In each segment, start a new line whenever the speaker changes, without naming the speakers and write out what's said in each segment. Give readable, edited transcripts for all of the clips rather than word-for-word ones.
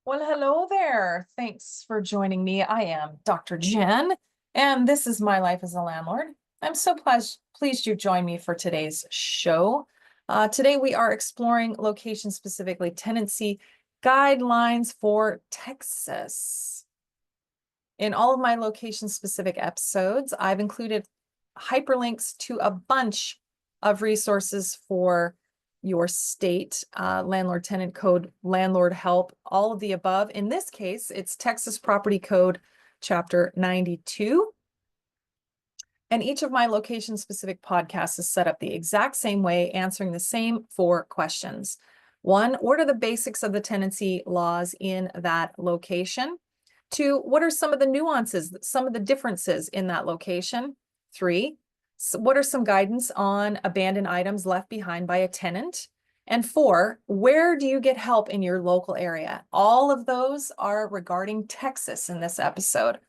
Well, hello there. Thanks for joining me. I am Dr. Jen, and this is My Life as a Landlord. I'm so pleased you joined me for today's show. Today, we are exploring location-specifically tenancy guidelines for Texas. In all of my location-specific episodes, I've included hyperlinks to a bunch of resources for your state, landlord tenant code, landlord help, all of the above. In this case, it's Texas Property Code Chapter 92. And each of my location specific podcasts is set up the exact same way, answering the same four questions. One, what are the basics of the tenancy laws in that location? Two, what are some of the nuances, some of the differences in that location? Three, so what are some guidance on abandoned items left behind by a tenant? And four, where do you get help in your local area? All of those are regarding Texas in this episode.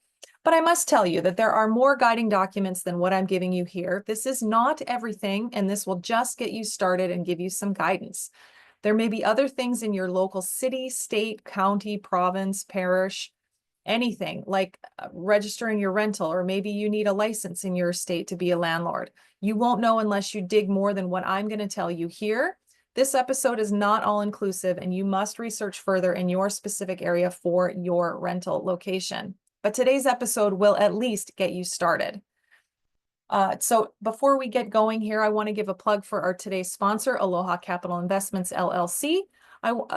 But I must tell you that there are more guiding documents than what I'm giving you here. This is not everything, and this will just get you started and give you some guidance. There may be other things in your local city, state, county, province, parish, anything like registering your rental, or maybe you need a license in your state to be a landlord. You won't know unless you dig more than what I'm going to tell you here. This episode is not all inclusive, and you must research further in your specific area for your rental location. But today's episode will at least get you started. So before we get going here, I want to give a plug for our today's sponsor, Aloha Capital Investments, LLC.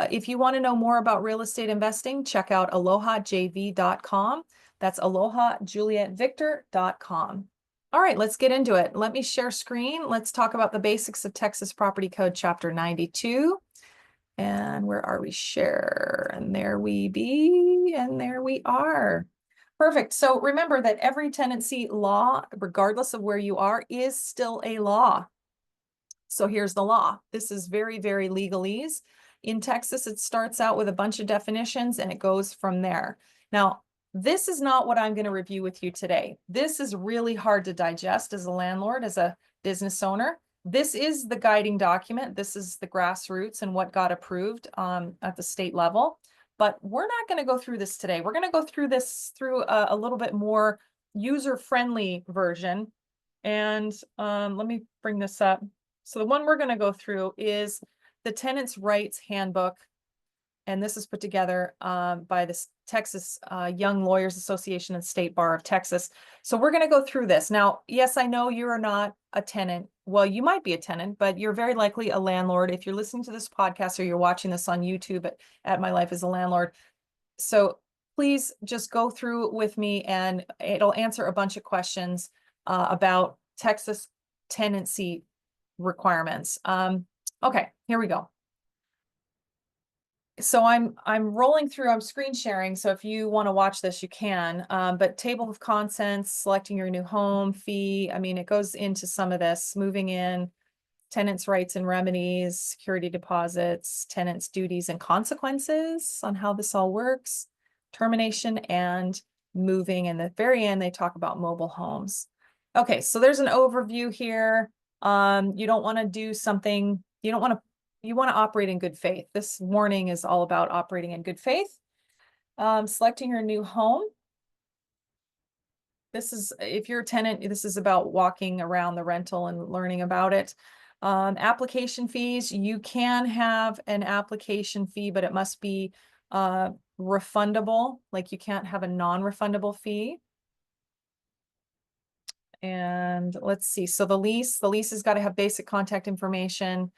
If you want to know more about real estate investing, check out alohajv.com. That's alohajulietVictor.com. All right, let's get into it. Let me share screen. Let's talk about the basics of Texas Property Code Chapter 92. And where are we? Share. And there we be. And there we are. Perfect. So remember that every tenancy law, regardless of where you are, is still a law. So here's the law. This is very, very legalese. In Texas, it starts out with a bunch of definitions and it goes from there. Now, this is not what I'm going to review with you today. This is really hard to digest as a landlord, as a business owner. This is the guiding document. This is the grassroots and what got approved at the state level. But we're not going to go through this today. We're going to go through this through a little bit more user-friendly version. And let me bring this up. So the one we're going to go through is the Tenants' Rights Handbook. And this is put together by the Texas Young Lawyers Association and State Bar of Texas. So we're going to go through this. Now, yes, I know you are not a tenant. Well, you might be a tenant, but you're very likely a landlord if you're listening to this podcast or you're watching this on YouTube at My Life as a Landlord. So please just go through with me and it'll answer a bunch of questions about Texas tenancy requirements. Okay, here we go. So I'm rolling through, I'm screen sharing. So if you want to watch this, you can. But table of contents, selecting your new home, fee. I mean, it goes into some of this, moving in, tenants' rights and remedies, security deposits, tenants' duties and consequences on how this all works, termination and moving. And at the very end, they talk about mobile homes. Okay, so there's an overview here. You don't want to do something, you want to operate in good faith. This warning is all about operating in good faith. Selecting your new home. This is, if you're a tenant, this is about walking around the rental and learning about it. Application fees, you can have an application fee, but it must be refundable. Like you can't have a non-refundable fee. And let's see. So the lease has got to have basic contact information.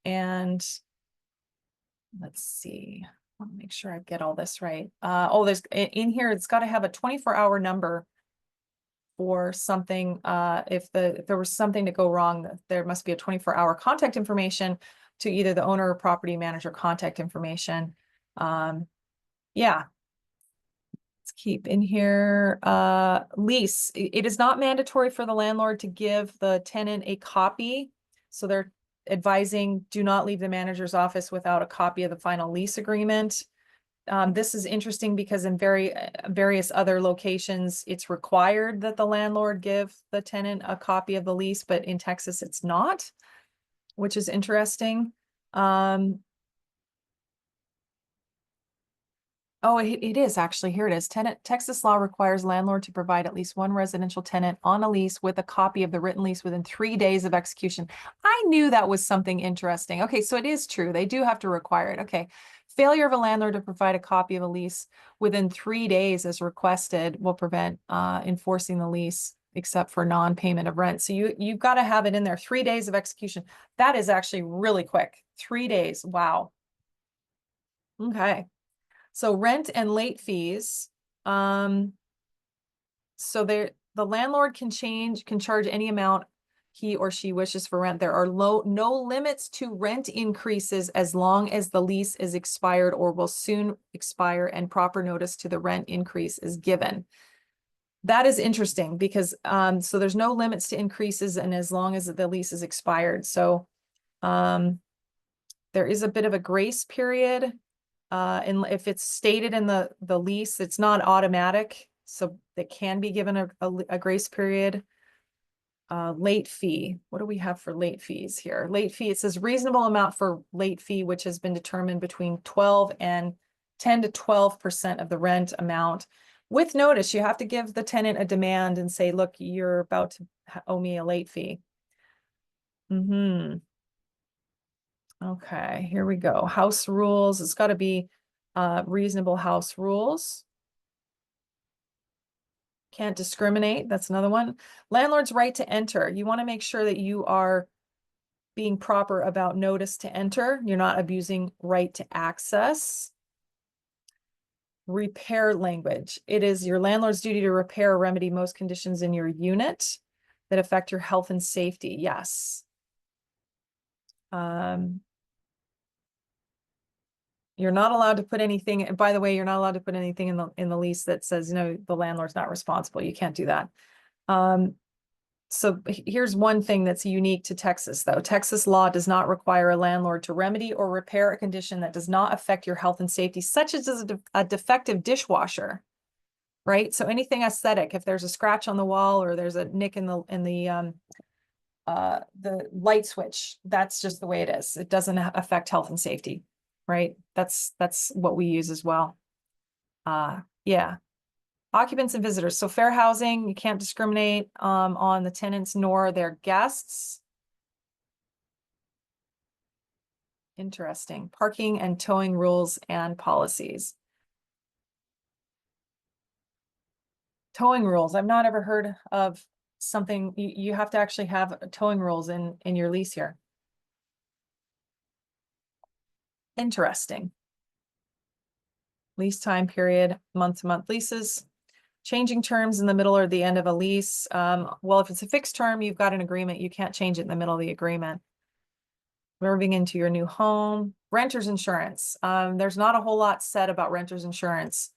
And let's see. I want to make sure I get all this right. There's in here, it's got to have a 24-hour number for something. If there was something to go wrong, there must be a 24-hour contact information to either the owner or property manager contact information. Yeah. Let's keep in here. Lease. It is not mandatory for the landlord to give the tenant a copy. So they're advising, do not leave the manager's office without a copy of the final lease agreement. This is interesting because in various other locations, it's required that the landlord give the tenant a copy of the lease, but in Texas, it's not, which is interesting. Oh, it is actually. Here it is. Texas law requires landlord to provide at least one residential tenant on a lease with a copy of the written lease within 3 days of execution. I knew that was something interesting. Okay, so it is true. They do have to require it. Okay. Failure of a landlord to provide a copy of a lease within 3 days as requested will prevent enforcing the lease except for non-payment of rent. So you've got to have it in there. 3 days of execution. That is actually really quick. 3 days. Wow. Okay. So rent and late fees. So the landlord can charge any amount he or she wishes for rent. There are no limits to rent increases as long as the lease is expired or will soon expire and proper notice to the rent increase is given. That is interesting because so there's no limits to increases and as long as the lease is expired. So there is a bit of a grace period. And if it's stated in the lease, it's not automatic. So it can be given a grace period. Late fee. What do we have for late fees here? Late fee, it says reasonable amount for late fee, which has been determined between 12 and 10 to 12% of the rent amount. With notice, you have to give the tenant a demand and say, look, you're about to owe me a late fee. Okay, here we go. House rules. It's got to be reasonable house rules. Can't discriminate. That's another one. Landlord's right to enter. You want to make sure that you are being proper about notice to enter. You're not abusing right to access. Repair language. It is your landlord's duty to repair or remedy most conditions in your unit that affect your health and safety. Yes. You're not allowed to put anything, and by the way, you're not allowed to put anything in the lease that says, the landlord's not responsible. You can't do that. So here's one thing that's unique to Texas, though. Texas law does not require a landlord to remedy or repair a condition that does not affect your health and safety, such as a defective dishwasher, right? So anything aesthetic, if there's a scratch on the wall or there's a nick in the light switch, that's just the way it is. It doesn't affect health and safety, right? That's what we use as well. Yeah. Occupants and visitors. So fair housing, you can't discriminate on the tenants nor their guests. Interesting. Parking and towing rules and policies. Towing rules. I've not ever heard of something. You have to actually have towing rules in your lease here. Interesting. Lease time period, month-to-month leases. Changing terms in the middle or the end of a lease. Well, if it's a fixed term, you've got an agreement. You can't change it in the middle of the agreement. Moving into your new home. Renter's insurance. There's not a whole lot said about renter's insurance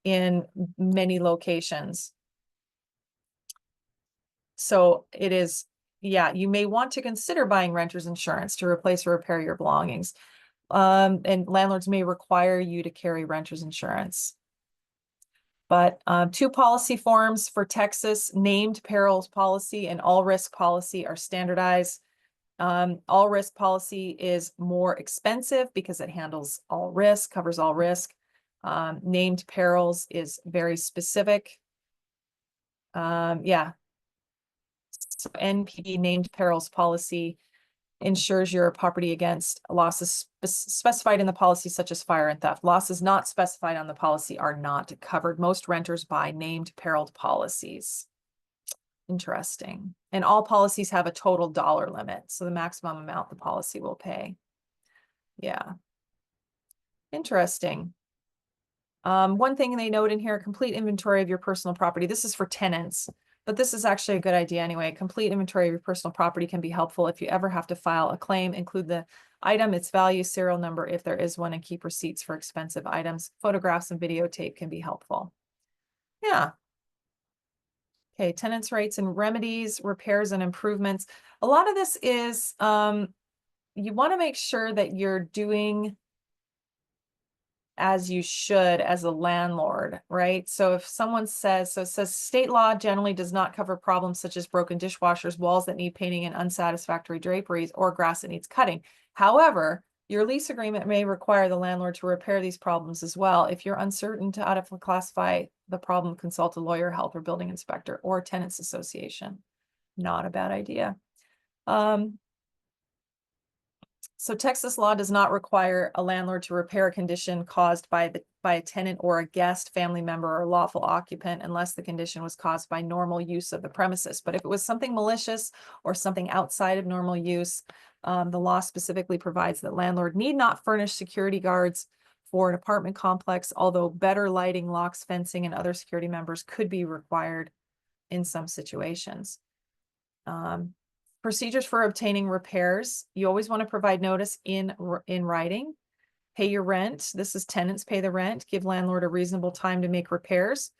in many locations. So it is, yeah, you may want to consider buying renter's insurance to replace or repair your belongings. And landlords may require you to carry renter's insurance. But two policy forms for Texas: named perils policy and all risk policy are standardized. All risk policy is more expensive because it handles all risk, covers all risk. Named perils is very specific. Yeah. So NP, named perils policy, insures your property against losses specified in the policy, such as fire and theft. Losses not specified on the policy are not covered. Most renters buy named peril policies. Interesting. And all policies have a total dollar limit, so the maximum amount the policy will pay. Yeah. Interesting. One thing they note in here: complete inventory of your personal property. This is for tenants, but this is actually a good idea anyway. Complete inventory of your personal property can be helpful if you ever have to file a claim. Include the item, its value, serial number, if there is one, and keep receipts for expensive items. Photographs and videotape can be helpful. Yeah. Okay, tenants' rights and remedies, repairs and improvements. A lot of this is, you want to make sure that you're doing as you should as a landlord, right? So if someone says, so it says state law generally does not cover problems such as broken dishwashers, walls that need painting, and unsatisfactory draperies, or grass that needs cutting. However, Your lease agreement may require the landlord to repair these problems as well. If you're uncertain to how to classify the problem, consult a lawyer, health, or building inspector, or tenants association. Not a bad idea. So Texas law does not require a landlord to repair a condition caused by a tenant or a guest, family member, or lawful occupant unless the condition was caused by normal use of the premises. But if it was something malicious or something outside of normal use, the law specifically provides that landlord need not furnish security guards for an apartment complex, although better lighting, locks, fencing, and other security members could be required in some situations. Procedures for obtaining repairs. You always want to provide notice in writing. Pay your rent. This is tenants pay the rent. Give landlord a reasonable time to make repairs.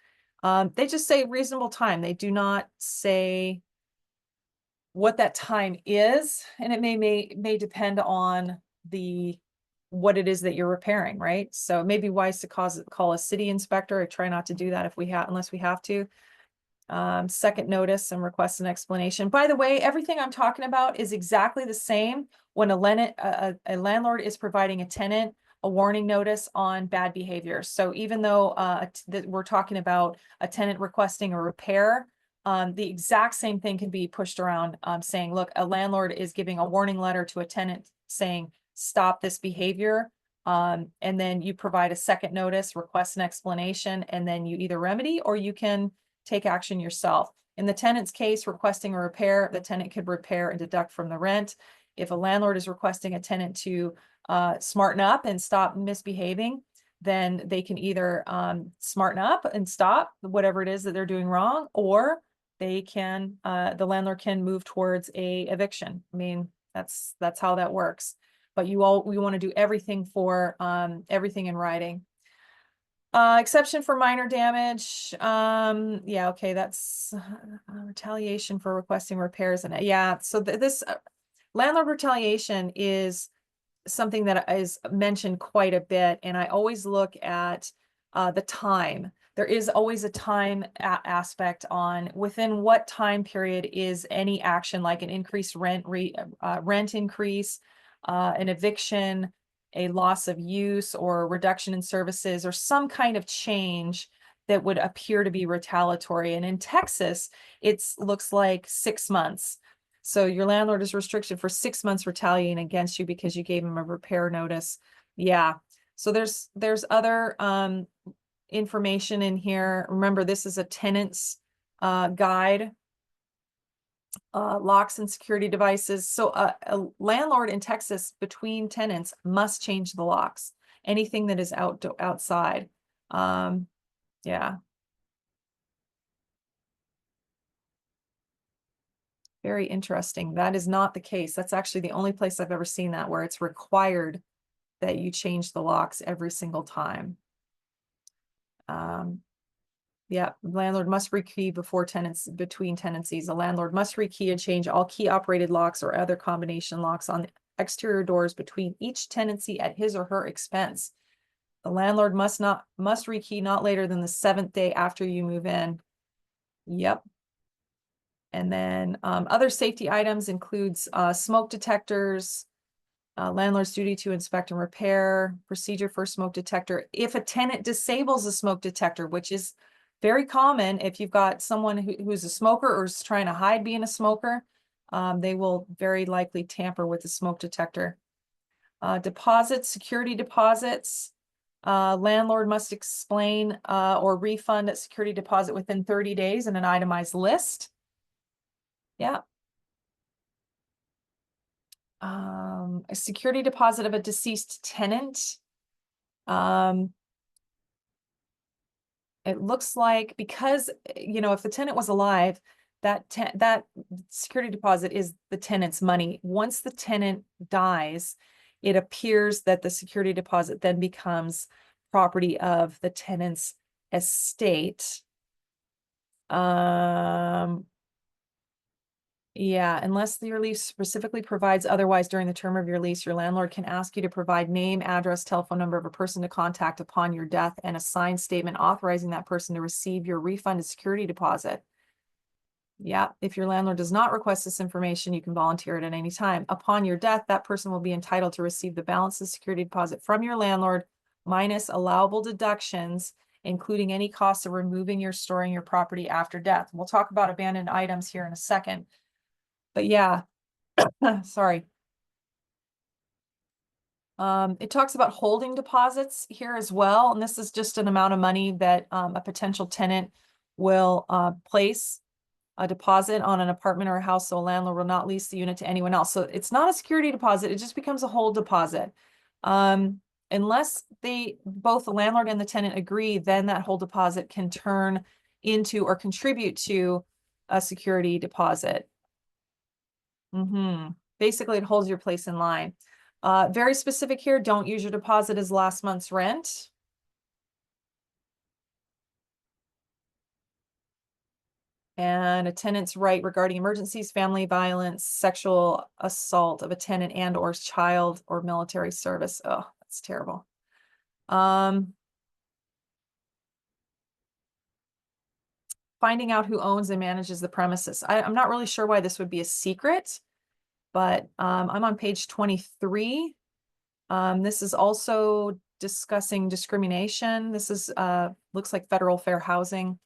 They just say reasonable time. They do not say what that time is, and it may depend on what it is that you're repairing, right? So it may be wise to call a city inspector. I try not to do that unless we have to. Second notice and request an explanation. By the way, everything I'm talking about is exactly the same when a landlord is providing a tenant a warning notice on bad behavior. So even though we're talking about a tenant requesting a repair, the exact same thing can be pushed around, saying, look, a landlord is giving a warning letter to a tenant saying, stop this behavior. And then you provide a second notice, request an explanation, and then you either remedy or you can take action yourself. In the tenant's case, requesting a repair, the tenant could repair and deduct from the rent. If a landlord is requesting a tenant to smarten up and stop misbehaving, then they can either smarten up and stop whatever it is that they're doing wrong, or they can, the landlord can move towards a eviction. I mean, that's how that works. But we want to do everything for everything in writing. Exception for minor damage. Yeah, okay, that's retaliation for requesting repairs. And yeah, so this landlord retaliation is something that is mentioned quite a bit. And I always look at the time. There is always a time aspect on within what time period is any action, like an increased rent increase, an eviction, a loss of use, or a reduction in services, or some kind of change that would appear to be retaliatory. And in Texas, it looks like 6 months. So your landlord is restricted for 6 months retaliating against you because you gave him a repair notice. Yeah. So there's other information in here. Remember, this is a tenant's guide. Locks and security devices. So a landlord in Texas between tenants must change the locks. Anything that is outside. Yeah. Very interesting. That is not the case. That's actually the only place I've ever seen that where it's required that you change the locks every single time. Yeah, landlord must rekey between tenancies. A landlord must rekey and change all key operated locks or other combination locks on exterior doors between each tenancy at his or her expense. The landlord must rekey not later than the 7th day after you move in. Yep. And then other safety items includes smoke detectors, landlord's duty to inspect and repair, procedure for smoke detector. If a tenant disables a smoke detector, which is very common if you've got someone who's a smoker or is trying to hide being a smoker, they will very likely tamper with the smoke detector. Deposits, security deposits. Landlord must explain or refund a security deposit within 30 days in an itemized list. Yeah. A security deposit of a deceased tenant. It looks like because, if the tenant was alive, that security deposit is the tenant's money. Once the tenant dies, it appears that the security deposit then becomes property of the tenant's estate. Yeah, unless your lease specifically provides otherwise during the term of your lease, your landlord can ask you to provide name, address, telephone number of a person to contact upon your death and a signed statement authorizing that person to receive your refunded security deposit. Yeah, if your landlord does not request this information, you can volunteer it at any time. Upon your death, that person will be entitled to receive the balance of security deposit from your landlord minus allowable deductions, including any costs of removing or storing your property after death. We'll talk about abandoned items here in a second. But yeah, sorry. It talks about holding deposits here as well. And this is just an amount of money that a potential tenant will place a deposit on an apartment or a house, so a landlord will not lease the unit to anyone else. So it's not a security deposit, it just becomes a hold deposit. Unless both the landlord and the tenant agree, then that hold deposit can turn into or contribute to a security deposit. Basically, it holds your place in line. Very specific here, don't use your deposit as last month's rent. And a tenant's right regarding emergencies, family violence, sexual assault of a tenant and or child or military service. Oh, that's terrible. Finding out who owns and manages the premises. I'm not really sure why this would be a secret, but I'm on page 23. This is also discussing discrimination. This is looks like federal fair housing.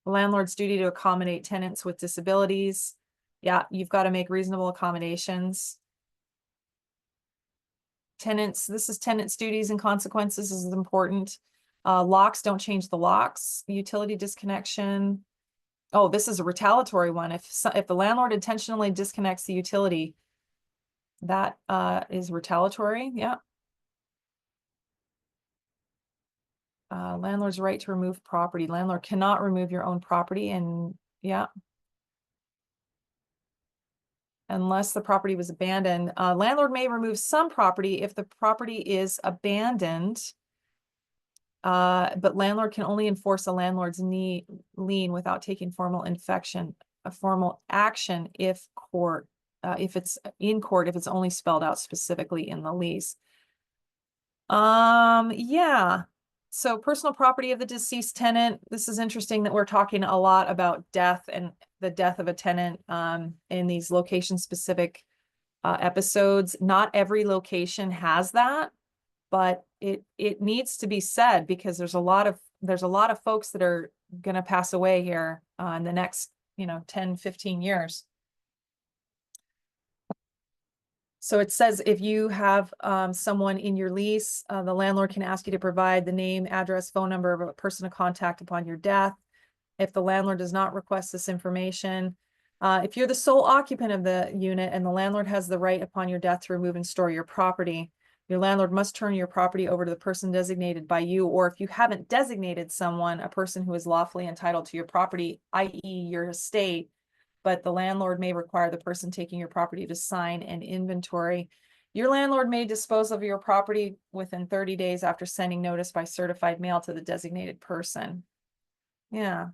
Landlord's duty to accommodate tenants with disabilities. Yeah, you've got to make reasonable accommodations. Tenants, this is tenants' duties and consequences. This is important. Locks, don't change the locks. Utility disconnection. Oh, this is a retaliatory one. If the landlord intentionally disconnects the utility, that is retaliatory. Yeah. Landlord's right to remove property. Landlord cannot remove your own property, and yeah. Unless the property was abandoned. Landlord may remove some property if the property is abandoned. But landlord can only enforce a landlord's lien without taking formal action if it's in court, if it's only spelled out specifically in the lease. Yeah. So personal property of the deceased tenant. This is interesting that we're talking a lot about death and the death of a tenant in these location specific episodes. Not every location has that, but it needs to be said because there's a lot of folks that are going to pass away here in the next 10, 15 years. So it says if you have someone in your lease, the landlord can ask you to provide the name, address, phone number of a person to contact upon your death. If the landlord does not request this information, if you're the sole occupant of the unit and the landlord has the right upon your death to remove and store your property, your landlord must turn your property over to the person designated by you, or if you haven't designated someone, a person who is lawfully entitled to your property, i.e. your estate, but the landlord may require the person taking your property to sign an inventory. Your landlord may dispose of your property within 30 days after sending notice by certified mail to the designated person. Yeah.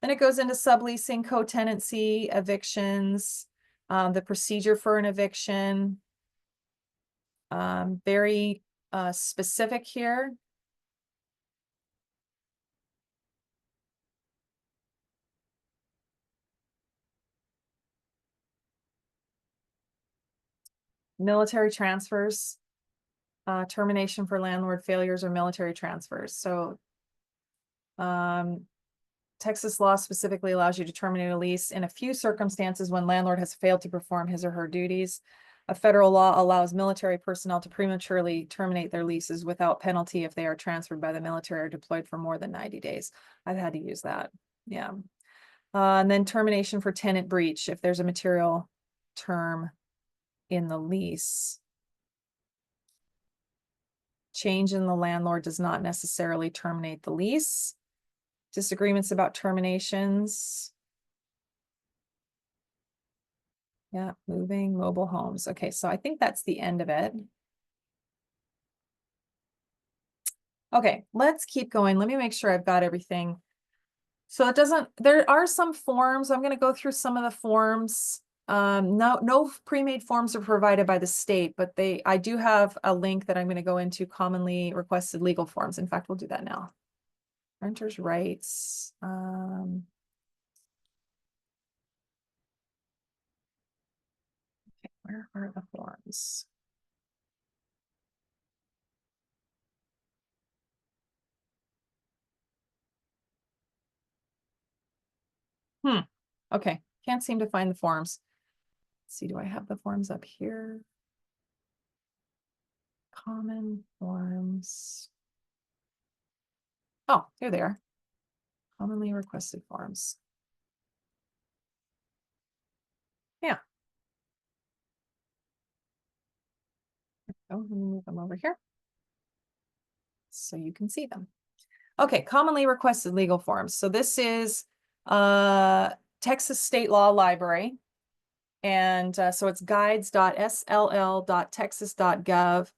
Then it goes into subleasing, co-tenancy, evictions, the procedure for an eviction. Very specific here. Military transfers, termination for landlord failures or military transfers. So Texas law specifically allows you to terminate a lease in a few circumstances when landlord has failed to perform his or her duties. A federal law allows military personnel to prematurely terminate their leases without penalty if they are transferred by the military or deployed for more than 90 days. I've had to use that. Yeah. And then termination for tenant breach if there's a material term in the lease. Change in the landlord does not necessarily terminate the lease. Disagreements about terminations. Yeah, moving mobile homes. Okay, so I think that's the end of it. Okay, let's keep going. Let me make sure I've got everything. So there are some forms. I'm going to go through some of the forms. No pre-made forms are provided by the state, but I do have a link that I'm going to go into commonly requested legal forms. In fact, we'll do that now. Renters' rights. Where are the forms? Okay, can't seem to find the forms. Let's see, do I have the forms up here? Common forms. Oh, here they are. Commonly requested forms. Yeah. Oh, let me move them over here so you can see them. Okay, commonly requested legal forms. So this is Texas State Law Library. And so it's guides.sll.texas.gov.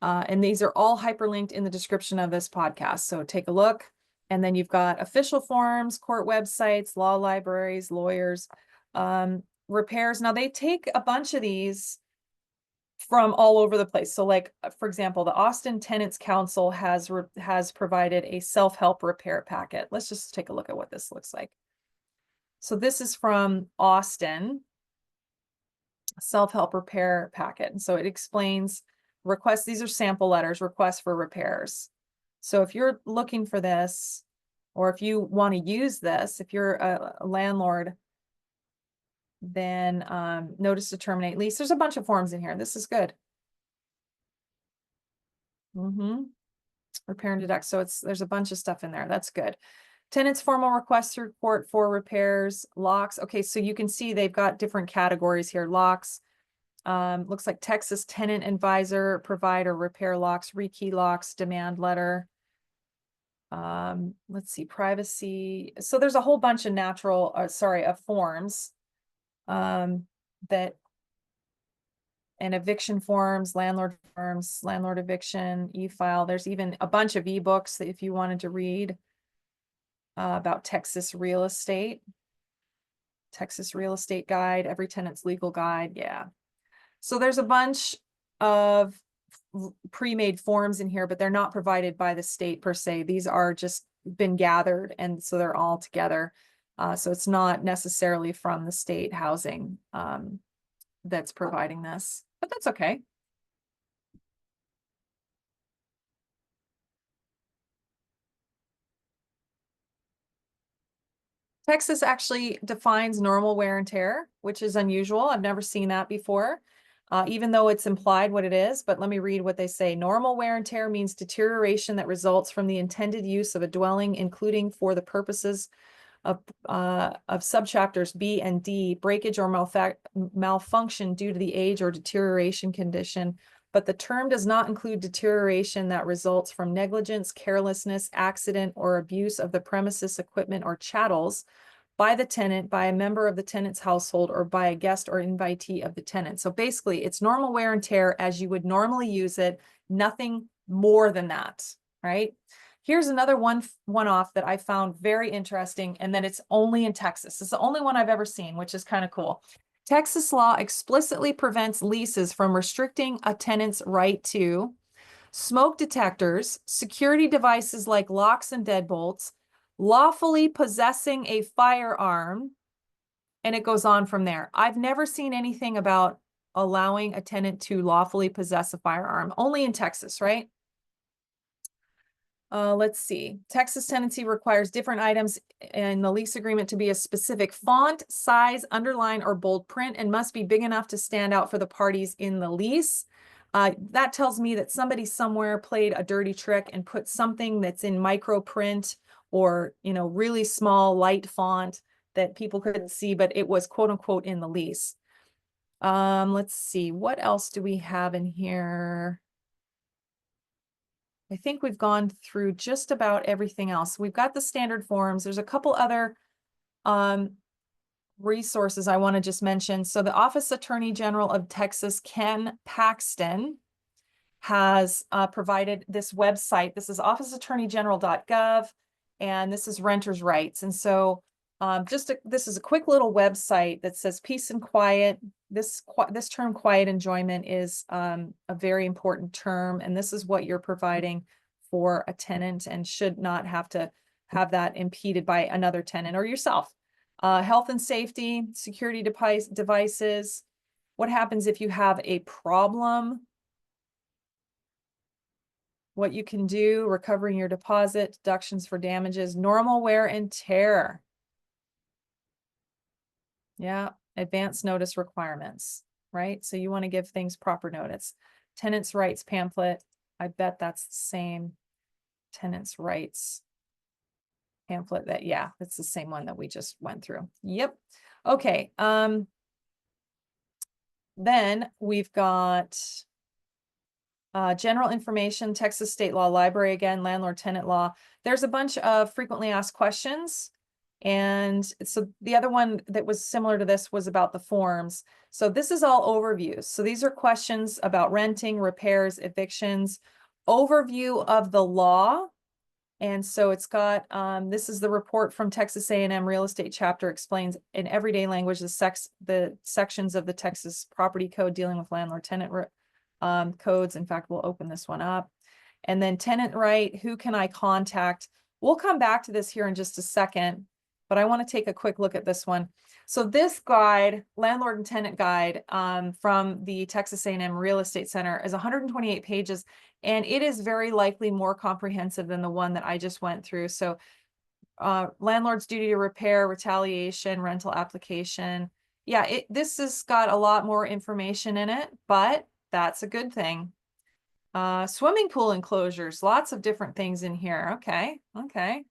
And these are all hyperlinked in the description of this podcast. So take a look. And then you've got official forms, court websites, law libraries, lawyers, repairs. Now they take a bunch of these from all over the place. So like, for example, the Austin Tenants Council has provided a self-help repair packet. Let's just take a look at what this looks like. So this is from Austin self-help repair packet. And so it explains requests. These are sample letters, requests for repairs. So if you're looking for this, or if you want to use this, if you're a landlord, then notice to terminate lease. There's a bunch of forms in here. This is good. Repair and deduct. So there's a bunch of stuff in there. That's good. Tenants formal requests to report for repairs, locks. Okay, so you can see they've got different categories here. Locks. Looks like Texas tenant advisor, provider, repair locks, rekey locks, demand letter. Let's see, privacy. So there's a whole bunch of of forms that and eviction forms, landlord eviction, e-file. There's even a bunch of ebooks that if you wanted to read about Texas real estate guide, every tenant's legal guide. Yeah. So there's a bunch of pre-made forms in here, but they're not provided by the state per se. These are just been gathered, and so they're all together. So it's not necessarily from the state housing that's providing this, but that's okay. Texas actually defines normal wear and tear, which is unusual. I've never seen that before, even though it's implied what it is. But let me read what they say. Normal wear and tear means deterioration that results from the intended use of a dwelling, including for the purposes of subchapters B and D, breakage or malfunction due to the age or deterioration condition. But the term does not include deterioration that results from negligence, carelessness, accident, or abuse of the premises, equipment, or chattels by the tenant, by a member of the tenant's household, or by a guest or invitee of the tenant. So basically, it's normal wear and tear as you would normally use it, nothing more than that, right? Here's another one-off that I found very interesting, and that it's only in Texas. It's the only one I've ever seen, which is kind of cool. Texas law explicitly prevents leases from restricting a tenant's right to smoke detectors, security devices like locks and deadbolts, lawfully possessing a firearm, and it goes on from there. I've never seen anything about allowing a tenant to lawfully possess a firearm, only in Texas, right? Let's see. Texas tenancy requires different items in the lease agreement to be a specific font, size, underline, or bold print, and must be big enough to stand out for the parties in the lease. That tells me that somebody somewhere played a dirty trick and put something that's in micro print or, really small, light font that people couldn't see, but it was quote unquote in the lease. Let's see. What else do we have in here? I think we've gone through just about everything else. We've got the standard forms. There's a couple other resources I want to just mention. So the Office Attorney General of Texas, Ken Paxton, has provided this website. This is officeattorneygeneral.gov, and this is renters' rights. And so this is a quick little website that says peace and quiet. This term quiet enjoyment is a very important term, and this is what you're providing for a tenant and should not have to have that impeded by another tenant or yourself. Health and safety, security devices, What happens if you have a problem? What you can do, recovering your deposit, deductions for damages, normal wear and tear. Yeah, advance notice requirements, right? So you want to give things proper notice. Tenants' rights pamphlet. I bet that's the same tenants' rights pamphlet that, yeah, it's the same one that we just went through. Yep. Okay. Then we've got general information, Texas state law library again, landlord tenant law. There's a bunch of frequently asked questions. And so the other one that was similar to this was about the forms. So this is all overviews. So these are questions about renting, repairs, evictions, overview of the law. And so it's got, this is the report from Texas A&M Real Estate Chapter, explains in everyday language the sections of the Texas Property Code dealing with landlord-tenant codes. In fact, we'll open this one up. And then tenant right, who can I contact? We'll come back to this here in just a second, but I want to take a quick look at this one. So this guide, landlord and tenant guide, from the Texas A&M Real Estate Center is 128 pages, and it is very likely more comprehensive than the one that I just went through. So landlord's duty to repair, retaliation, rental application. Yeah, this has got a lot more information in it, but that's a good thing. Swimming pool enclosures, lots of different things in here. Okay, okay.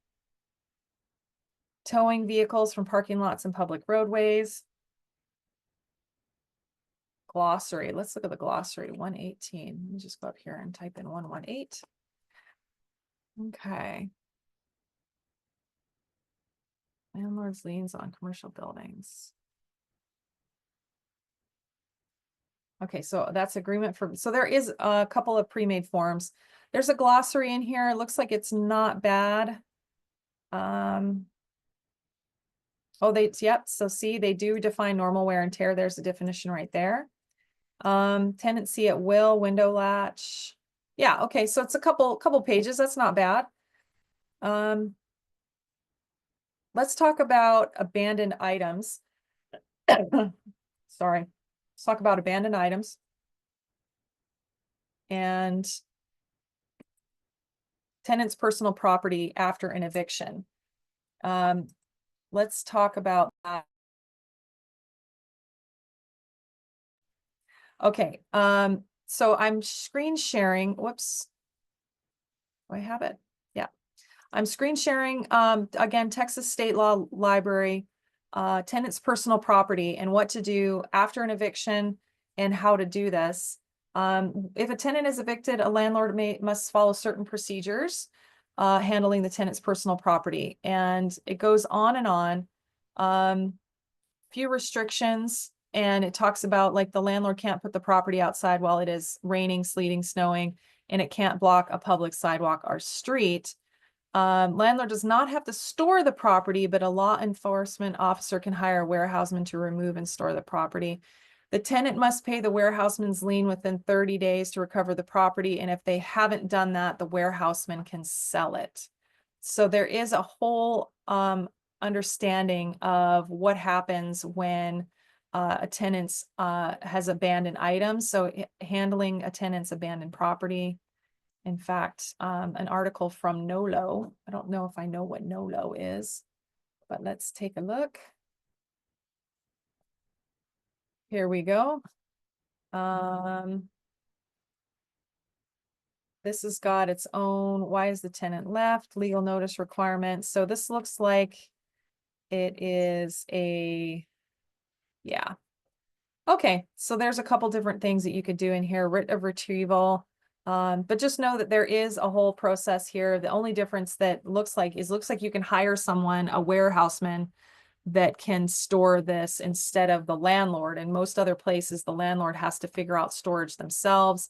Towing vehicles from parking lots and public roadways. Glossary, let's look at the glossary, 118. Let me just go up here and type in 118. Okay. Landlord's liens on commercial buildings. Okay, so that's agreement for, so there is a couple of pre-made forms. There's a glossary in here. It looks like it's not bad. Oh, yep. So see, they do define normal wear and tear. There's a definition right there. Tenancy at will, window latch. Yeah, okay. So it's a couple pages. That's not bad. Let's talk about abandoned items. Sorry. Let's talk about abandoned items. And tenant's personal property after an eviction. Let's talk about that. Okay, so I'm screen sharing. Whoops. Do I have it? Yeah. I'm screen sharing, again, Texas State Law Library, tenant's personal property and what to do after an eviction and how to do this. If a tenant is evicted, a landlord must follow certain procedures handling the tenant's personal property. And it goes on and on. Few restrictions, and it talks about like the landlord can't put the property outside while it is raining, sleeting, snowing, and it can't block a public sidewalk or street. Landlord does not have to store the property, but a law enforcement officer can hire a warehouseman to remove and store the property. The tenant must pay the warehouseman's lien within 30 days to recover the property. And if they haven't done that, the warehouseman can sell it. So there is a whole understanding of what happens when a tenant has abandoned items. So handling a tenant's abandoned property. In fact, an article from NOLO. I don't know if I know what NOLO is, but let's take a look. Here we go. This has got its own, why is the tenant left? Legal notice requirements. So this looks like it is yeah. Okay, so there's a couple different things that you could do in here, writ of retrieval. But just know that there is a whole process here. The only difference that looks like you can hire someone, a warehouseman, that can store this instead of the landlord. In most other places, the landlord has to figure out storage themselves,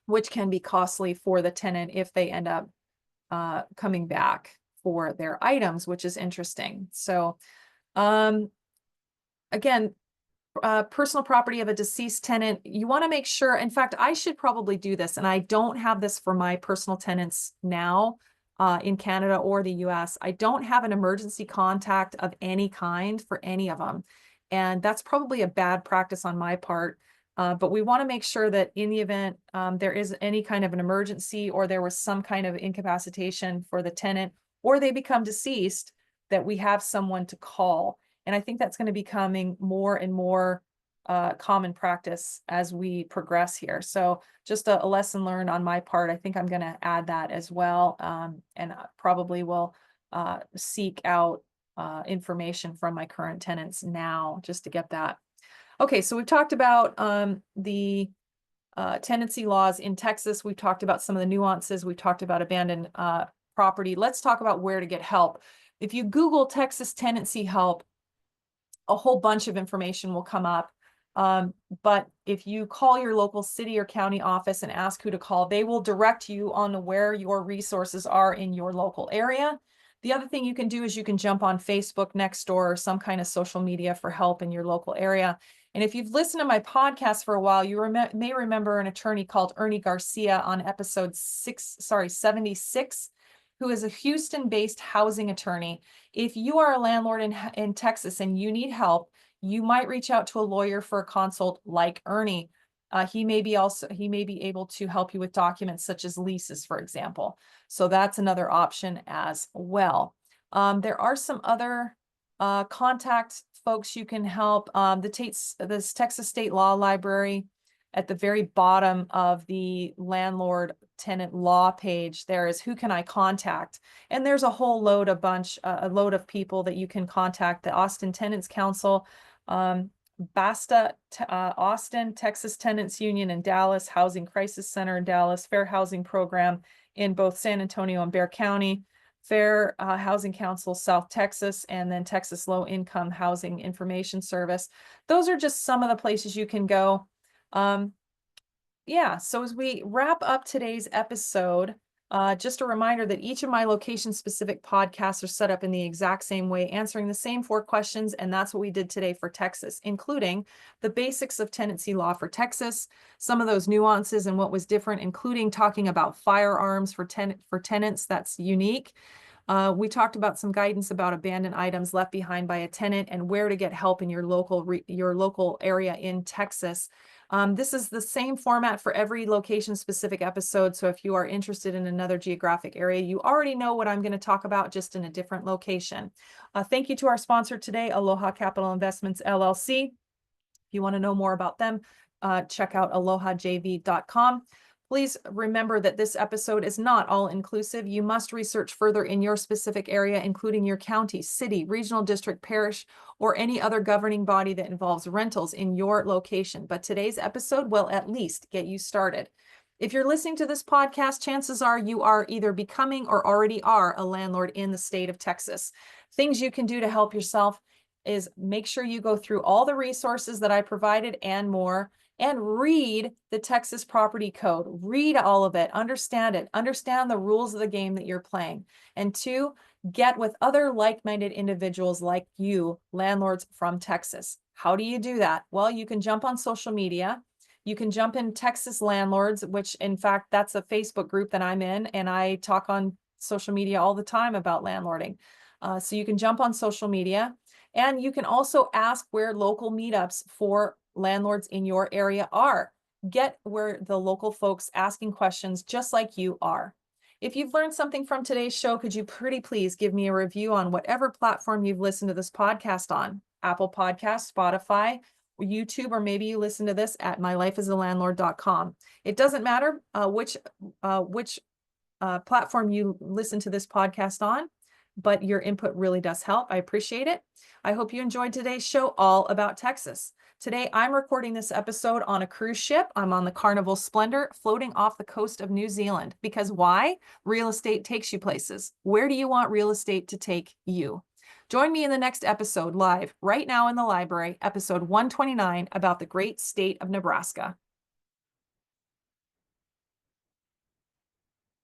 which can be costly for the tenant if they end up coming back for their items, which is interesting. So again, personal property of a deceased tenant, you want to make sure, in fact, I should probably do this, and I don't have this for my personal tenants now in Canada or the US. I don't have an emergency contact of any kind for any of them. And that's probably a bad practice on my part. But we want to make sure that in the event there is any kind of an emergency, or there was some kind of incapacitation for the tenant, or they become deceased, that we have someone to call. And I think that's going to be becoming more and more common practice as we progress here. So just a lesson learned on my part. I think I'm going to add that as well, and probably will seek out information from my current tenants now just to get that. Okay, so we've talked about the tenancy laws in Texas. We've talked about some of the nuances. We've talked about abandoned property. Let's talk about where to get help. If you Google Texas tenancy help, a whole bunch of information will come up. But if you call your local city or county office and ask who to call, they will direct you on where your resources are in your local area. The other thing you can do is you can jump on Facebook, Nextdoor, or some kind of social media for help in your local area. And if you've listened to my podcast for a while, you may remember an attorney called Ernie Garcia on episode 76, who is a Houston-based housing attorney. If you are a landlord in Texas and you need help, you might reach out to a lawyer for a consult like Ernie. He may be able to help you with documents such as leases, for example. So that's another option as well. There are some other contact folks you can help. This Texas State Law Library, at the very bottom of the landlord tenant law page, there is who can I contact? And there's a whole load of people that you can contact. The Austin Tenants Council, Austin, Texas Tenants Union in Dallas, Housing Crisis Center in Dallas, Fair Housing Program in both San Antonio and Bexar County, Fair Housing Council South Texas, and then Texas Low Income Housing Information Service. Those are just some of the places you can go. Yeah, so as we wrap up today's episode, just a reminder that each of my location-specific podcasts are set up in the exact same way, answering the same 4 questions, and that's what we did today for Texas, including the basics of tenancy law for Texas, some of those nuances and what was different, including talking about firearms for tenants that's unique. We talked about some guidance about abandoned items left behind by a tenant and where to get help in your local area in Texas. This is the same format for every location-specific episode. So if you are interested in another geographic area, you already know what I'm going to talk about, just in a different location. Thank you to our sponsor today, Aloha Capital Investments, LLC. If you want to know more about them, check out alohajv.com. Please remember that this episode is not all-inclusive. You must research further in your specific area, including your county, city, regional district, parish, or any other governing body that involves rentals in your location. But today's episode will at least get you started. If you're listening to this podcast, chances are you are either becoming or already are a landlord in the state of Texas. Things you can do to help yourself is make sure you go through all the resources that I provided and more, and read the Texas Property Code. Read all of it, understand the rules of the game that you're playing. And 2, get with other like-minded individuals like you, landlords from Texas. How do you do that? Well, you can jump on social media. You can jump in Texas Landlords, which in fact, that's a Facebook group that I'm in, and I talk on social media all the time about landlording. So you can jump on social media, and you can also ask where local meetups for landlords in your area are. Get where the local folks asking questions just like you are. If you've learned something from today's show, could you pretty please give me a review on whatever platform you've listened to this podcast on? Apple Podcasts, Spotify, YouTube, or maybe you listen to this at mylifeasalandlord.com. It doesn't matter which platform you listen to this podcast on, but your input really does help. I appreciate it. I hope you enjoyed today's show all about Texas. Today, I'm recording this episode on a cruise ship. I'm on the Carnival Splendor, floating off the coast of New Zealand. Because why? Real estate takes you places. Where do you want real estate to take you? Join me in the next episode live right now in the library, episode 129, about the great state of Nebraska.